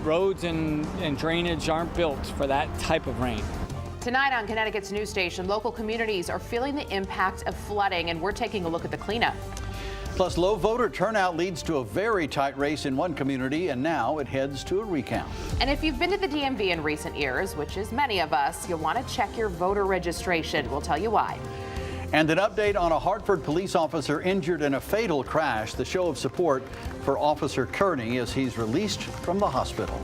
roads and drainage aren't built for that type of rain. Tonight on Connecticut's news station, local communities are feeling the impact of flooding, and we're taking a look at the cleanup. Plus, low voter turnout leads to a very tight race in one community, and now it heads to a recount. And if you've been to the DMV in recent years, which is many of us, you'll want to check your voter registration. We'll tell you why. And an update on a Hartford police officer injured in a fatal crash, the show of support for Officer Kearney as he's released from the hospital.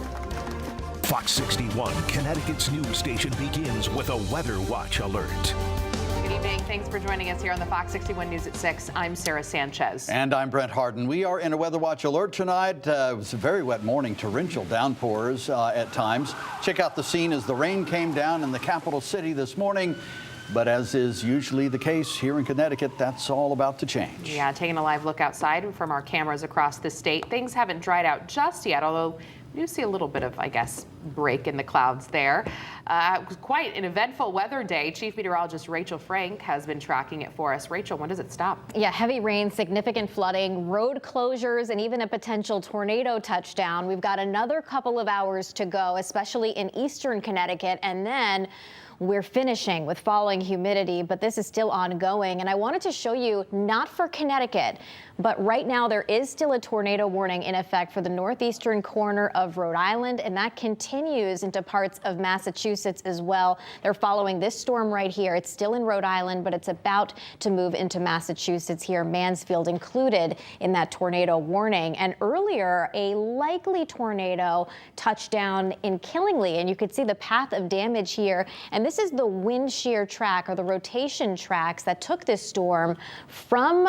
Fox 61, Connecticut's news station, begins with a Weather Watch alert. Good evening. Thanks for joining us here on the Fox 61 News at 6. I'm Sarah Sanchez. And I'm Brent Harden. We are in a Weather Watch alert tonight. It was a very wet morning, torrential downpours at times. Check out the scene as the rain came down in the capital city this morning. But as is usually the case here in Connecticut, that's all about to change. Yeah, taking a live look outside from our cameras across the state. Things haven't dried out just yet, although we do see a little bit of, I guess, break in the clouds there. It was quite an eventful weather day. Chief Meteorologist Rachel Frank has been tracking it for us. Rachel, when does it stop? Yeah, heavy rain, significant flooding, road closures, and even a potential tornado touchdown. We've got another couple of hours to go, especially in eastern Connecticut, and then we're finishing with falling humidity, but this is still ongoing. And I wanted to show you, not for Connecticut, but right now there is still a tornado warning in effect for the northeastern corner of Rhode Island, and that continues into parts of Massachusetts as well. They're following this storm right here. It's still in Rhode Island, but it's about to move into Massachusetts here, Mansfield included in that tornado warning. And earlier, a likely tornado touched down in Killingly, and you could see the path of damage here. And this is the wind shear track, or the rotation tracks that took this storm from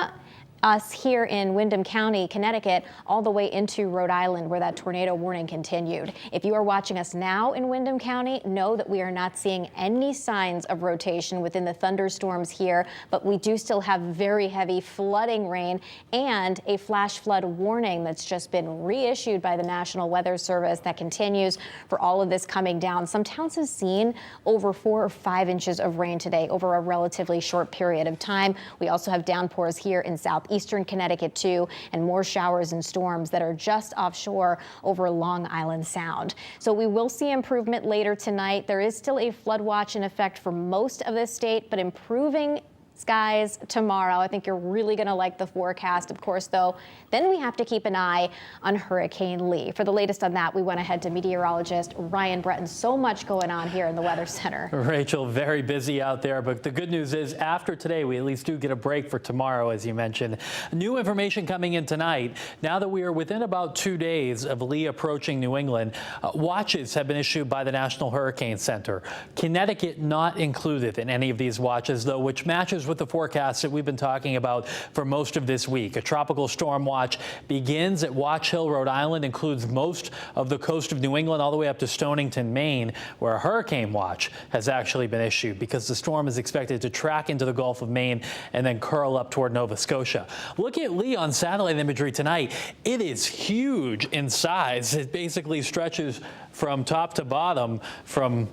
us here in Windham County, Connecticut, all the way into Rhode Island, where that tornado warning continued. If you are watching us now in Windham County, know that we are not seeing any signs of rotation within the thunderstorms here, but we do still have very heavy flooding rain and a flash flood warning that's just been reissued by the National Weather Service that continues for all of this coming down. Some towns have seen over 4 or 5 inches of rain today over a relatively short period of time. We also have downpours here in southeastern Connecticut too, and more showers and storms that are just offshore over Long Island Sound. So we will see improvement later tonight. There is still a flood watch in effect for most of the state, but improving skies tomorrow. I think you're really going to like the forecast. Of course, though, then we have to keep an eye on Hurricane Lee. For the latest on that, we went ahead to meteorologist Ryan Breton. So much going on here in the Weather Center. Rachel, very busy out there, but the good news is after today, we at least do get a break for tomorrow, as you mentioned. New information coming in tonight. Now that we are within about 2 days of Lee approaching New England, watches have been issued by the National Hurricane Center. Connecticut not included in any of these watches, though, which matches with the forecast that we've been talking about for most of this week. A tropical storm watch begins at Watch Hill, Rhode Island, includes most of the coast of New England all the way up to Stonington, Maine, where a hurricane watch has actually been issued because the storm is expected to track into the Gulf of Maine and then curl up toward Nova Scotia. Look at Lee on satellite imagery tonight. It is huge in size. It basically stretches from top to bottom from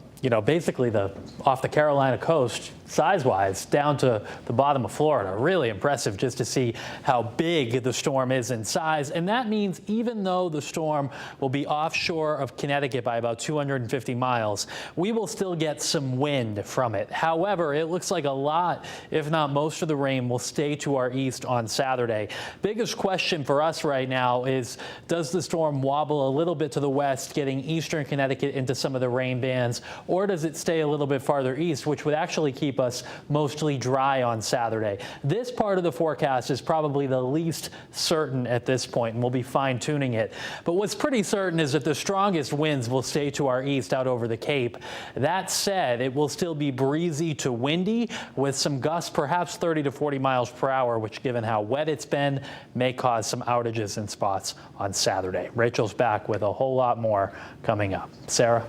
basically off the Carolina coast, size-wise, down to the bottom of Florida. Really impressive just to see how big the storm is in size. And that means even though the storm will be offshore of Connecticut by about 250 miles, we will still get some wind from it. However, it looks like a lot, if not most of the rain, will stay to our east on Saturday. Biggest question for us right now is, does the storm wobble a little bit to the west, getting eastern Connecticut into some of the rain bands, or does it stay a little bit farther east, which would actually keep us mostly dry on Saturday? This part of the forecast is probably the least certain at this point, and we'll be fine-tuning it. But what's pretty certain is that the strongest winds will stay to our east out over the Cape. That said, it will still be breezy to windy with some gusts, perhaps 30 to 40 miles per hour, which, given how wet it's been, may cause some outages in spots on Saturday. Rachel's back with a whole lot more coming up. Sarah?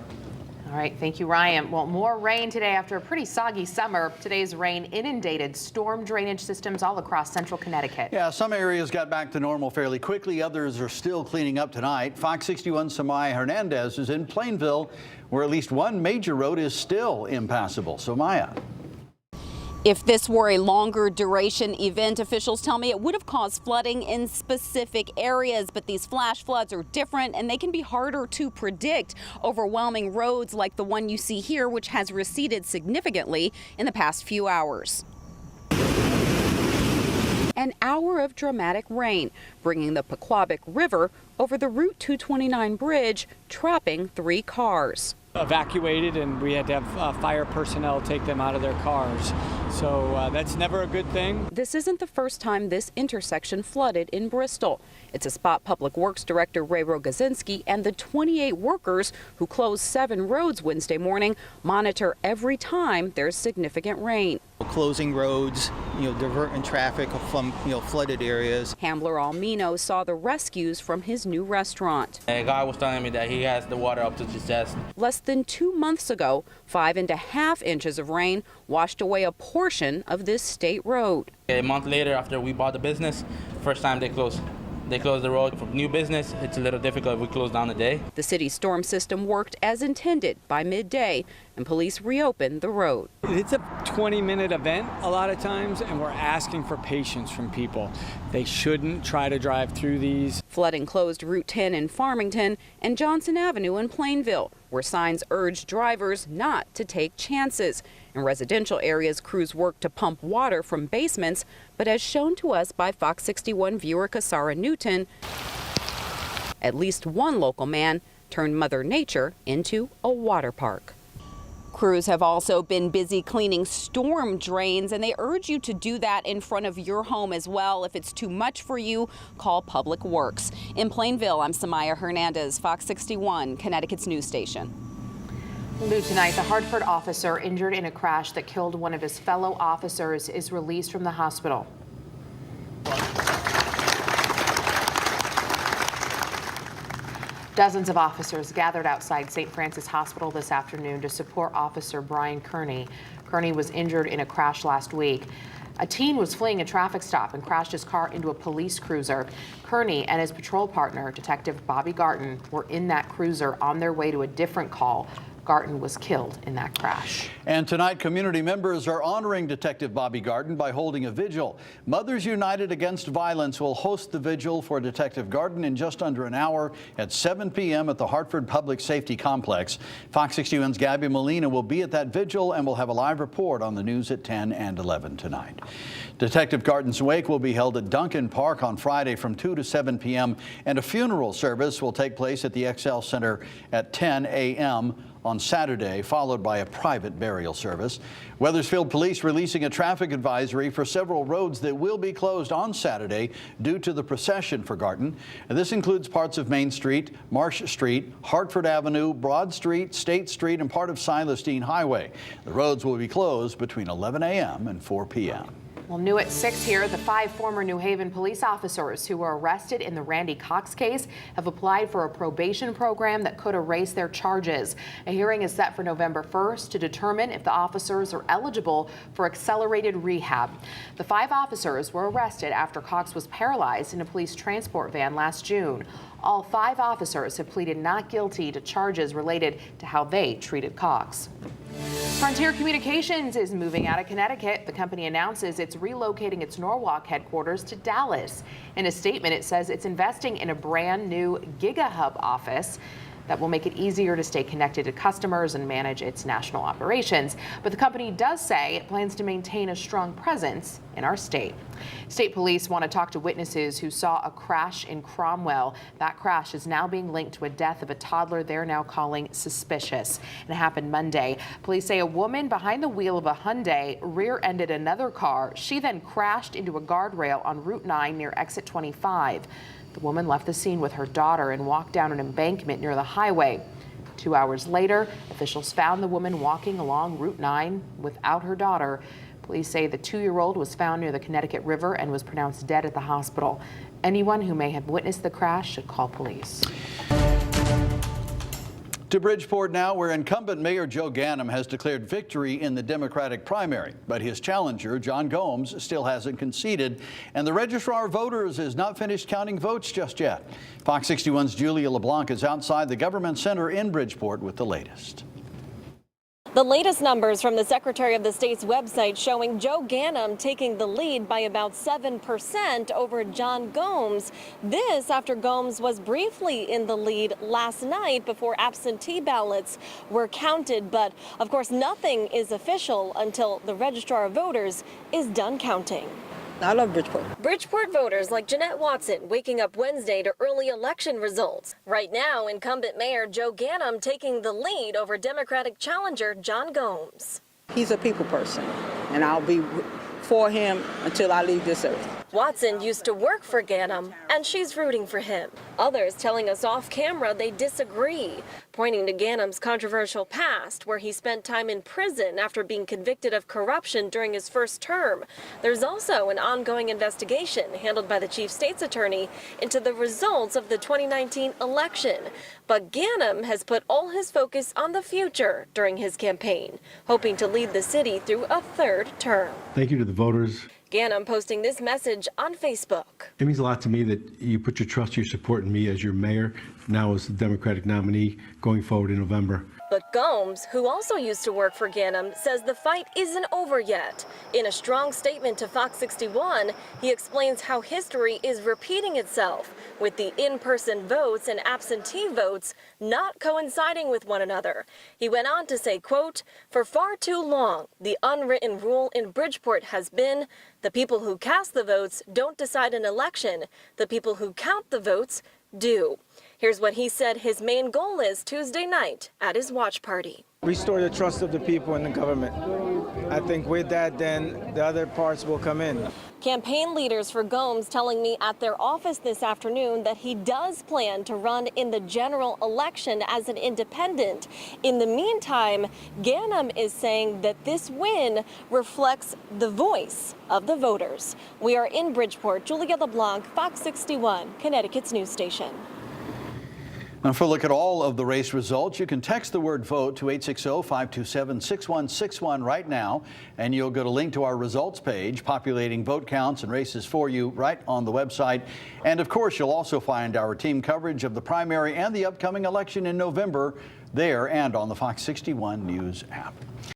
All right, thank you, Ryan. Well, more rain today after a pretty soggy summer. Today's rain inundated storm drainage systems all across central Connecticut. Yeah, some areas got back to normal fairly quickly. Others are still cleaning up tonight. Fox 61's Samaya Hernandez is in Plainville, where at least one major road is still impassable. Samaya. If this were a longer duration event, officials tell me it would have caused flooding in specific areas, but these flash floods are different and they can be harder to predict. Overwhelming roads like the one you see here, which has receded significantly in the past few hours. An hour of dramatic rain, bringing the Pequabic River over the Route 229 bridge, trapping 3 cars. Evacuated, and we had to have fire personnel take them out of their cars. So that's never a good thing. This isn't the first time this intersection flooded in Bristol. It's a spot Public Works Director Ray Rogozinski and the 28 workers who closed 7 roads Wednesday morning monitor every time there's significant rain. Closing roads, diverting traffic from, flooded areas. Hambler Almino saw the rescues from his new restaurant. A guy was telling me that he has the water up to his chest. Less than 2 months ago, 5.5 inches of rain washed away a portion of this state road. A month later, after we bought the business, first time they closed. They closed the road. For new business, it's a little difficult if we close down a day. The city's storm system worked as intended by midday, and police reopened the road. It's a 20-minute event a lot of times, and we're asking for patience from people. They shouldn't try to drive through these. Flooding closed Route 10 in Farmington and Johnson Avenue in Plainville, where signs urged drivers not to take chances. In residential areas, crews work to pump water from basements, but as shown to us by Fox 61 viewer Kasara Newton, at least one local man turned Mother Nature into a water park. Crews have also been busy cleaning storm drains, and they urge you to do that in front of your home as well. If it's too much for you, call Public Works. In Plainville, I'm Samaya Hernandez, Fox 61, Connecticut's news station. New tonight, the Hartford officer injured in a crash that killed one of his fellow officers is released from the hospital. Dozens of officers gathered outside St. Francis Hospital this afternoon to support Officer Brian Kearney. Kearney was injured in a crash last week. A teen was fleeing a traffic stop and crashed his car into a police cruiser. Kearney and his patrol partner, Detective Bobby Garton, were in that cruiser on their way to a different call. Garton was killed in that crash. And tonight, community members are honoring Detective Bobby Garton by holding a vigil. Mothers United Against Violence will host the vigil for Detective Garton in just under an hour at 7 p.m. at the Hartford Public Safety Complex. Fox 61's Gabby Molina will be at that vigil and will have a live report on the news at 10 and 11 tonight. Detective Garton's wake will be held at Duncan Park on Friday from 2 to 7 p.m. and a funeral service will take place at the XL Center at 10 a.m. on Saturday, followed by a private burial service. Weathersfield Police releasing a traffic advisory for several roads that will be closed on Saturday due to the procession for Garton. And this includes parts of Main Street, Marsh Street, Hartford Avenue, Broad Street, State Street, and part of Silas Deane Highway. The roads will be closed between 11 a.m. and 4 p.m. Well, new at 6 here, the 5 former New Haven police officers who were arrested in the Randy Cox case have applied for a probation program that could erase their charges. A hearing is set for November 1st to determine if the officers are eligible for accelerated rehab. The 5 officers were arrested after Cox was paralyzed in a police transport van last June. All 5 officers have pleaded not guilty to charges related to how they treated Cox. Frontier Communications is moving out of Connecticut. The company announces it's relocating its Norwalk headquarters to Dallas. In a statement, it says it's investing in a brand new GigaHub office that will make it easier to stay connected to customers and manage its national operations. But the company does say it plans to maintain a strong presence in our state. State police want to talk to witnesses who saw a crash in Cromwell. That crash is now being linked to a death of a toddler they're now calling suspicious. It happened Monday. Police say a woman behind the wheel of a Hyundai rear-ended another car. She then crashed into a guardrail on Route 9 near exit 25. The woman left the scene with her daughter and walked down an embankment near the highway. 2 hours later, officials found the woman walking along Route 9 without her daughter. Police say the 2-year-old was found near the Connecticut River and was pronounced dead at the hospital. Anyone who may have witnessed the crash should call police. To Bridgeport now, where incumbent Mayor Joe Ganim has declared victory in the Democratic primary. But his challenger, John Gomes, still hasn't conceded. And the Registrar of Voters is not finished counting votes just yet. Fox 61's Julia LeBlanc is outside the Government Center in Bridgeport with the latest. The latest numbers from the Secretary of the State's website showing Joe Ganim taking the lead by about 7% over John Gomes. This after Gomes was briefly in the lead last night before absentee ballots were counted. But of course, nothing is official until the Registrar of Voters is done counting. I love Bridgeport. Bridgeport voters like Jeanette Watson waking up Wednesday to early election results. Right now, incumbent Mayor Joe Ganim taking the lead over Democratic challenger John Gomes. He's a people person, and I'll be for him until I leave this earth. Watson used to work for Ganim, and she's rooting for him. Others telling us off camera they disagree, pointing to Ganim's controversial past, where he spent time in prison after being convicted of corruption during his first term. There's also an ongoing investigation handled by the chief state's attorney into the results of the 2019 election. But Ganim has put all his focus on the future during his campaign, hoping to lead the city through a third term. Thank you to the voters. Ganim posting this message on Facebook. It means a lot to me that you put your trust, your support in me as your mayor, now as the Democratic nominee going forward in November. But Gomes, who also used to work for Ganim, says the fight isn't over yet. In a strong statement to Fox 61, he explains how history is repeating itself, with the in-person votes and absentee votes not coinciding with one another. He went on to say, quote, "For far too long, the unwritten rule in Bridgeport has been the people who cast the votes don't decide an election. The people who count the votes do." Here's what he said his main goal is Tuesday night at his watch party. Restore the trust of the people in the government. I think with that, then the other parts will come in. Campaign leaders for Gomes telling me at their office this afternoon that he does plan to run in the general election as an independent. In the meantime, Ganim is saying that this win reflects the voice of the voters. We are in Bridgeport. Julia LeBlanc, Fox 61, Connecticut's news station. Now, for a look at all of the race results, you can text the word VOTE to 860-527-6161 right now, and you'll get a link to our results page, populating vote counts and races for you right on the website. And of course, you'll also find our team coverage of the primary and the upcoming election in November there and on the Fox 61 News app.